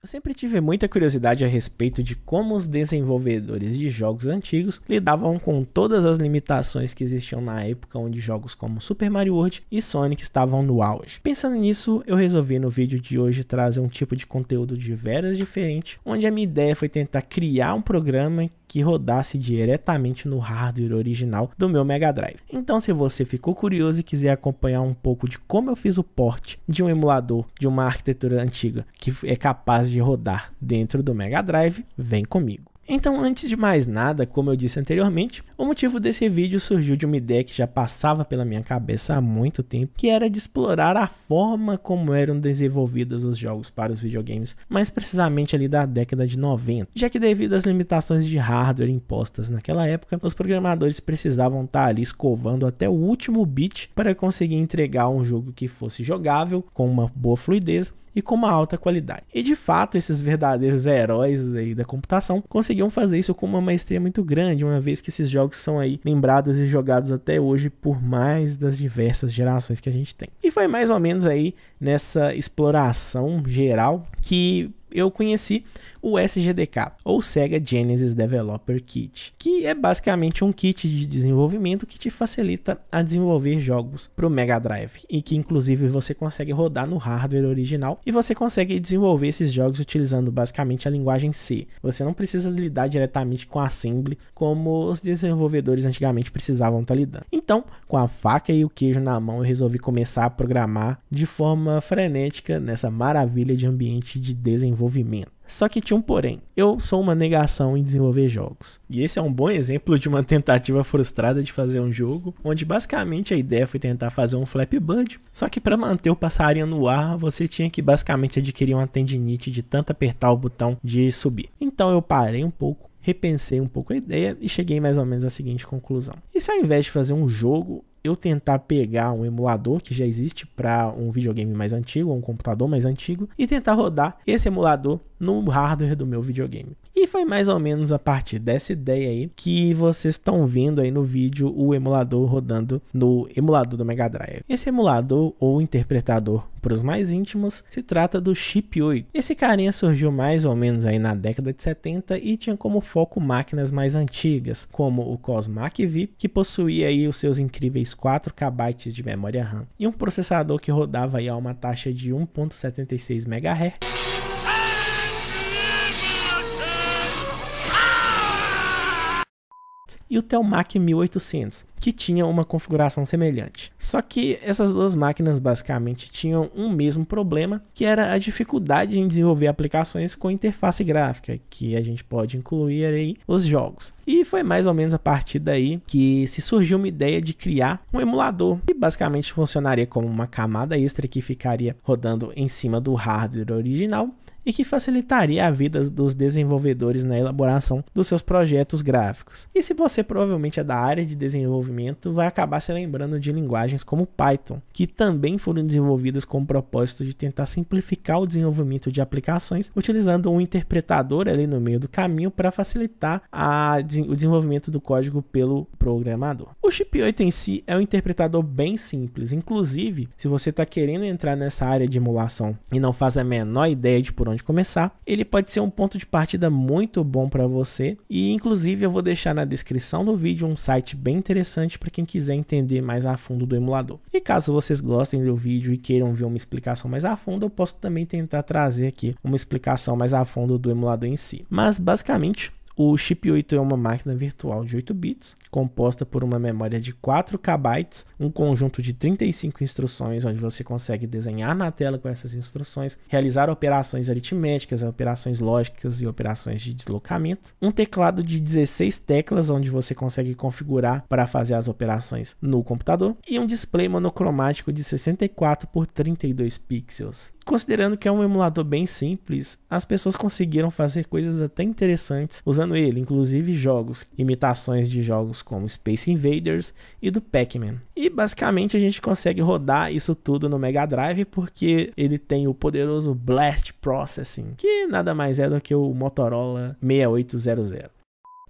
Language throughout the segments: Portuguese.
Eu sempre tive muita curiosidade a respeito de como os desenvolvedores de jogos antigos lidavam com todas as limitações que existiam na época onde jogos como Super Mario World e Sonic estavam no auge. Pensando nisso, eu resolvi no vídeo de hoje trazer um tipo de conteúdo de veras diferente, onde a minha ideia foi tentar criar um programa que rodasse diretamente no hardware original do meu Mega Drive. Então, se você ficou curioso e quiser acompanhar um pouco de como eu fiz o port de um emulador de uma arquitetura antiga que é capaz de rodar dentro do Mega Drive, vem comigo. Então, antes de mais nada, como eu disse anteriormente, o motivo desse vídeo surgiu de uma ideia que já passava pela minha cabeça há muito tempo, que era de explorar a forma como eram desenvolvidos os jogos para os videogames, mais precisamente ali da década de 90, já que devido às limitações de hardware impostas naquela época, os programadores precisavam estar ali escovando até o último bit para conseguir entregar um jogo que fosse jogável, com uma boa fluidez e com uma alta qualidade. E de fato, esses verdadeiros heróis aí da computação conseguiam fazer isso com uma maestria muito grande, uma vez que esses jogos são aí lembrados e jogados até hoje por mais das diversas gerações que a gente tem. E foi mais ou menos aí nessa exploração geral que eu conheci o SGDK, ou Sega Genesis Developer Kit, que é basicamente um kit de desenvolvimento que te facilita a desenvolver jogos para o Mega Drive e que inclusive você consegue rodar no hardware original e você consegue desenvolver esses jogos utilizando basicamente a linguagem C. Você não precisa lidar diretamente com assembly como os desenvolvedores antigamente precisavam estar lidando. Então, com a faca e o queijo na mão, eu resolvi começar a programar de forma frenética nessa maravilha de ambiente de desenvolvimento. Só que tinha um porém, eu sou uma negação em desenvolver jogos. E esse é um bom exemplo de uma tentativa frustrada de fazer um jogo, onde basicamente a ideia foi tentar fazer um Flappy Bird, só que para manter o passarinho no ar, você tinha que basicamente adquirir uma tendinite de tanto apertar o botão de subir. Então eu parei um pouco, repensei um pouco a ideia e cheguei mais ou menos à seguinte conclusão. E se ao invés de fazer um jogo, eu tentar pegar um emulador que já existe para um videogame mais antigo, um computador mais antigo, e tentar rodar esse emulador no hardware do meu videogame. E foi mais ou menos a partir dessa ideia aí que vocês estão vendo aí no vídeo o emulador rodando no emulador do Mega Drive. Esse emulador ou interpretador para os mais íntimos se trata do Chip 8. Esse carinha surgiu mais ou menos aí na década de 70 e tinha como foco máquinas mais antigas, como o Cosmac VIP, que possuía aí os seus incríveis 4 KB de memória RAM e um processador que rodava aí a uma taxa de 1.76 MHz. E o Telmac 1800, que tinha uma configuração semelhante. Só que essas duas máquinas basicamente tinham um mesmo problema, que era a dificuldade em desenvolver aplicações com interface gráfica, que a gente pode incluir aí os jogos. E foi mais ou menos a partir daí que se surgiu uma ideia de criar um emulador, que basicamente funcionaria como uma camada extra que ficaria rodando em cima do hardware original, e que facilitaria a vida dos desenvolvedores na elaboração dos seus projetos gráficos. E se você provavelmente é da área de desenvolvimento, vai acabar se lembrando de linguagens como Python, que também foram desenvolvidas com o propósito de tentar simplificar o desenvolvimento de aplicações, utilizando um interpretador ali no meio do caminho para facilitar o desenvolvimento do código pelo programador. O Chip 8 em si é um interpretador bem simples, inclusive se você está querendo entrar nessa área de emulação e não faz a menor ideia de por onde começar, ele pode ser um ponto de partida muito bom para você e inclusive eu vou deixar na descrição do vídeo um site bem interessante para quem quiser entender mais a fundo do emulador. E caso vocês gostem do vídeo e queiram ver uma explicação mais a fundo, eu posso também tentar trazer aqui uma explicação mais a fundo do emulador em si. Mas basicamente o Chip 8 é uma máquina virtual de 8 bits, composta por uma memória de 4 KB, um conjunto de 35 instruções, onde você consegue desenhar na tela com essas instruções, realizar operações aritméticas, operações lógicas e operações de deslocamento, um teclado de 16 teclas, onde você consegue configurar para fazer as operações no computador, e um display monocromático de 64 por 32 pixels. Considerando que é um emulador bem simples, as pessoas conseguiram fazer coisas até interessantes usando ele, inclusive jogos, imitações de jogos como Space Invaders e do Pac-Man. E basicamente a gente consegue rodar isso tudo no Mega Drive porque ele tem o poderoso Blast Processing, que nada mais é do que o Motorola 6800.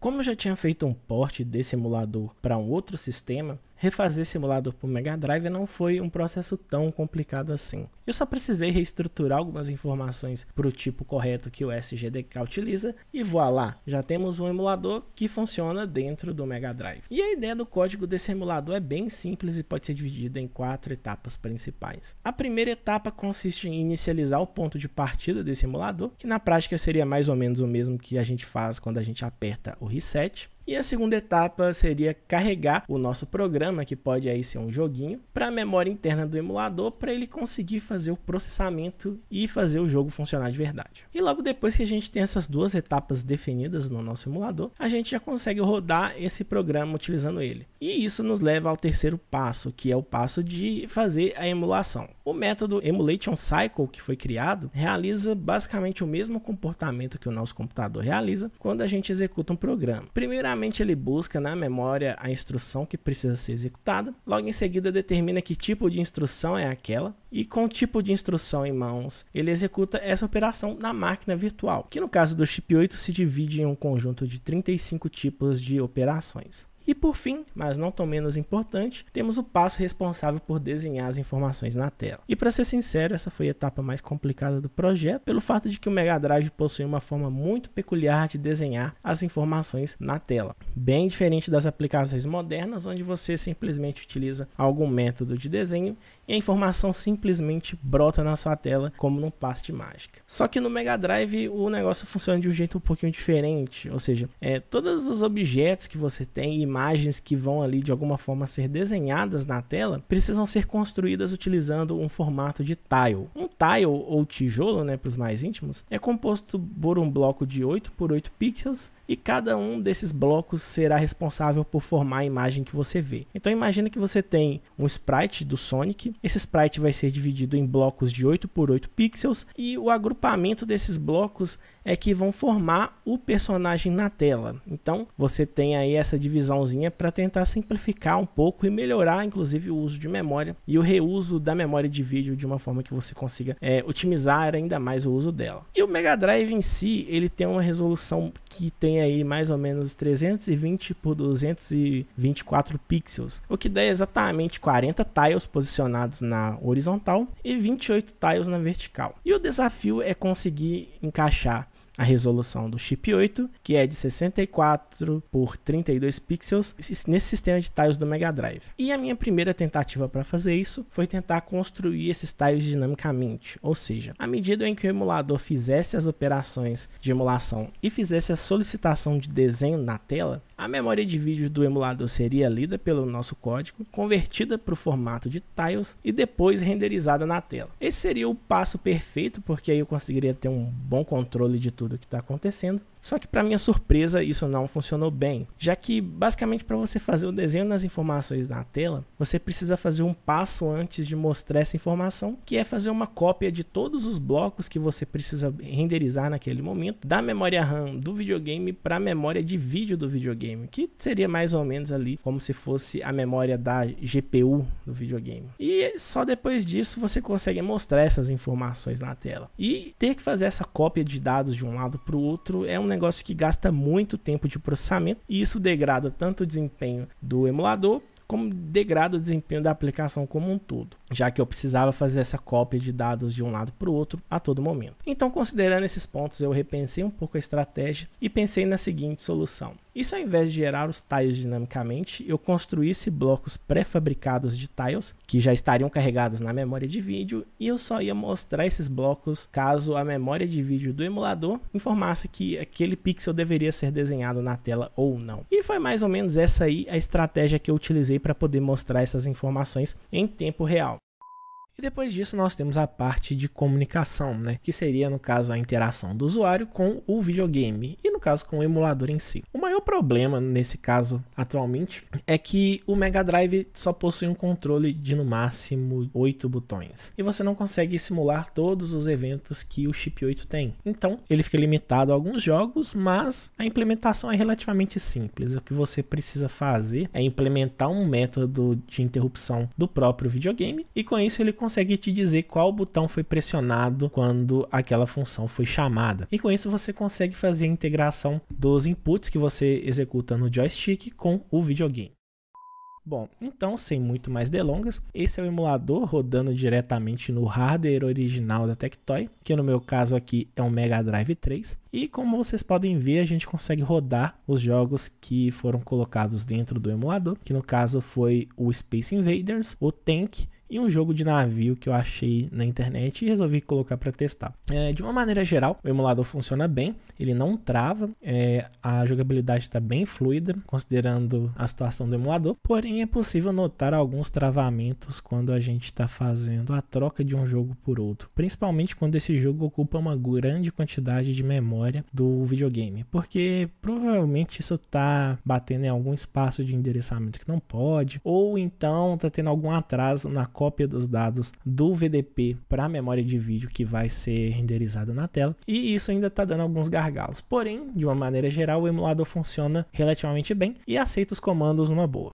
Como eu já tinha feito um port desse emulador para um outro sistema, refazer esse emulador para o Mega Drive não foi um processo tão complicado assim. Eu só precisei reestruturar algumas informações para o tipo correto que o SGDK utiliza e voilá, já temos um emulador que funciona dentro do Mega Drive. E a ideia do código desse emulador é bem simples e pode ser dividida em 4 etapas principais. A primeira etapa consiste em inicializar o ponto de partida desse emulador, que na prática seria mais ou menos o mesmo que a gente faz quando a gente aperta o reset. E a segunda etapa seria carregar o nosso programa, que pode aí ser um joguinho, para a memória interna do emulador, para ele conseguir fazer o processamento e fazer o jogo funcionar de verdade. E logo depois que a gente tem essas duas etapas definidas no nosso emulador, a gente já consegue rodar esse programa utilizando ele. E isso nos leva ao terceiro passo, que é o passo de fazer a emulação. O método Emulation Cycle, que foi criado, realiza basicamente o mesmo comportamento que o nosso computador realiza quando a gente executa um programa. Primeiramente, ele busca na memória a instrução que precisa ser executada, logo em seguida determina que tipo de instrução é aquela, e com o tipo de instrução em mãos, ele executa essa operação na máquina virtual, que no caso do chip 8 se divide em um conjunto de 35 tipos de operações. E por fim, mas não tão menos importante, temos o passo responsável por desenhar as informações na tela. E para ser sincero, essa foi a etapa mais complicada do projeto, pelo fato de que o Mega Drive possui uma forma muito peculiar de desenhar as informações na tela. Bem diferente das aplicações modernas, onde você simplesmente utiliza algum método de desenho e a informação simplesmente brota na sua tela como num passe de mágica. Só que no Mega Drive o negócio funciona de um jeito um pouquinho diferente, ou seja, todos os objetos que você tem, imagens que vão ali de alguma forma ser desenhadas na tela, precisam ser construídas utilizando um formato de tile. Um tile ou tijolo, para os mais íntimos, é composto por um bloco de 8 por 8 pixels e cada um desses blocos será responsável por formar a imagem que você vê. Então imagina que você tem um sprite do Sonic, esse sprite vai ser dividido em blocos de 8 por 8 pixels e o agrupamento desses blocos é que vão formar o personagem na tela. Então você tem aí essa divisãozinha para tentar simplificar um pouco e melhorar inclusive o uso de memória e o reuso da memória de vídeo de uma forma que você consiga otimizar ainda mais o uso dela. E o Mega Drive em si, ele tem uma resolução que tem aí mais ou menos 320 por 224 pixels, o que dá exatamente 40 tiles posicionados na horizontal e 28 tiles na vertical. E o desafio é conseguir encaixar a resolução do chip 8, que é de 64 por 32 pixels, nesse sistema de tiles do Mega Drive. E a minha primeira tentativa para fazer isso foi tentar construir esses tiles dinamicamente, ou seja, à medida em que o emulador fizesse as operações de emulação e fizesse a solicitação de desenho na tela, a memória de vídeo do emulador seria lida pelo nosso código, convertida para o formato de tiles e depois renderizada na tela. Esse seria o passo perfeito, porque aí eu conseguiria ter um bom controle de tudo que está acontecendo. Só que para minha surpresa isso não funcionou bem, já que basicamente para você fazer o desenho das informações na tela, você precisa fazer um passo antes de mostrar essa informação, que é fazer uma cópia de todos os blocos que você precisa renderizar naquele momento, da memória RAM do videogame para a memória de vídeo do videogame, que seria mais ou menos ali como se fosse a memória da GPU do videogame. E só depois disso você consegue mostrar essas informações na tela. E ter que fazer essa cópia de dados de um lado para o outro é um negócio que gasta muito tempo de processamento e isso degrada tanto o desempenho do emulador como degrada o desempenho da aplicação como um todo, já que eu precisava fazer essa cópia de dados de um lado para o outro a todo momento. Então, considerando esses pontos, eu repensei um pouco a estratégia e pensei na seguinte solução. E se ao invés de gerar os tiles dinamicamente, eu construísse blocos pré-fabricados de tiles, que já estariam carregados na memória de vídeo, e eu só ia mostrar esses blocos caso a memória de vídeo do emulador informasse que aquele pixel deveria ser desenhado na tela ou não. E foi mais ou menos essa aí a estratégia que eu utilizei para poder mostrar essas informações em tempo real. E depois disso nós temos a parte de comunicação, que seria no caso a interação do usuário com o videogame e no caso com o emulador em si. O maior problema nesse caso atualmente é que o Mega Drive só possui um controle de no máximo 8 botões e você não consegue simular todos os eventos que o chip 8 tem. Então ele fica limitado a alguns jogos, mas a implementação é relativamente simples. O que você precisa fazer é implementar um método de interrupção do próprio videogame e com isso ele consegue te dizer qual botão foi pressionado quando aquela função foi chamada. E com isso você consegue fazer a integração dos inputs que você executa no joystick com o videogame. Bom, então sem muito mais delongas, esse é o emulador rodando diretamente no hardware original da Tectoy, que no meu caso aqui é um Mega Drive 3, e como vocês podem ver, a gente consegue rodar os jogos que foram colocados dentro do emulador, que no caso foi o Space Invaders, o Tank e um jogo de navio que eu achei na internet e resolvi colocar para testar. De uma maneira geral, o emulador funciona bem, ele não trava, a jogabilidade está bem fluida, considerando a situação do emulador, porém é possível notar alguns travamentos quando a gente está fazendo a troca de um jogo por outro, principalmente quando esse jogo ocupa uma grande quantidade de memória do videogame, porque provavelmente isso está batendo em algum espaço de endereçamento que não pode, ou então está tendo algum atraso na cópia dos dados do VDP para a memória de vídeo que vai ser renderizada na tela, e isso ainda está dando alguns gargalos. Porém, de uma maneira geral, o emulador funciona relativamente bem e aceita os comandos numa boa.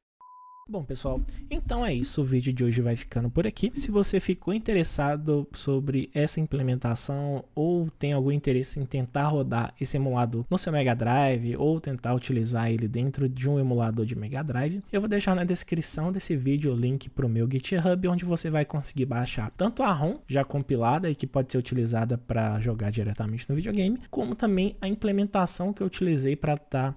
Bom pessoal, então é isso, o vídeo de hoje vai ficando por aqui. Se você ficou interessado sobre essa implementação ou tem algum interesse em tentar rodar esse emulador no seu Mega Drive ou tentar utilizar ele dentro de um emulador de Mega Drive, eu vou deixar na descrição desse vídeo o link para o meu GitHub, onde você vai conseguir baixar tanto a ROM já compilada e que pode ser utilizada para jogar diretamente no videogame, como também a implementação que eu utilizei para estar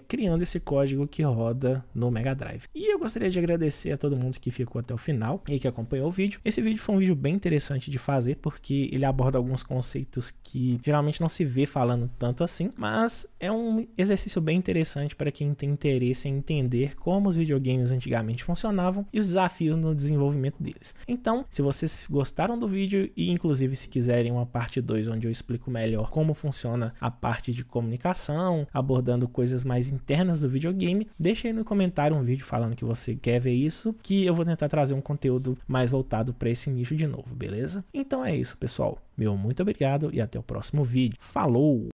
criando esse código que roda no Mega Drive. E eu gostaria de agradecer a todo mundo que ficou até o final e que acompanhou o vídeo. Esse vídeo foi um vídeo bem interessante de fazer porque ele aborda alguns conceitos que geralmente não se vê falando tanto assim, mas é um exercício bem interessante para quem tem interesse em entender como os videogames antigamente funcionavam e os desafios no desenvolvimento deles. Então, se vocês gostaram do vídeo e inclusive se quiserem uma parte 2 onde eu explico melhor como funciona a parte de comunicação, abordando coisas mais internas do videogame, deixa aí no comentário um vídeo falando que você quer ver isso, que eu vou tentar trazer um conteúdo mais voltado para esse nicho de novo, beleza? Então é isso, pessoal. Meu muito obrigado e até o próximo vídeo. Falou!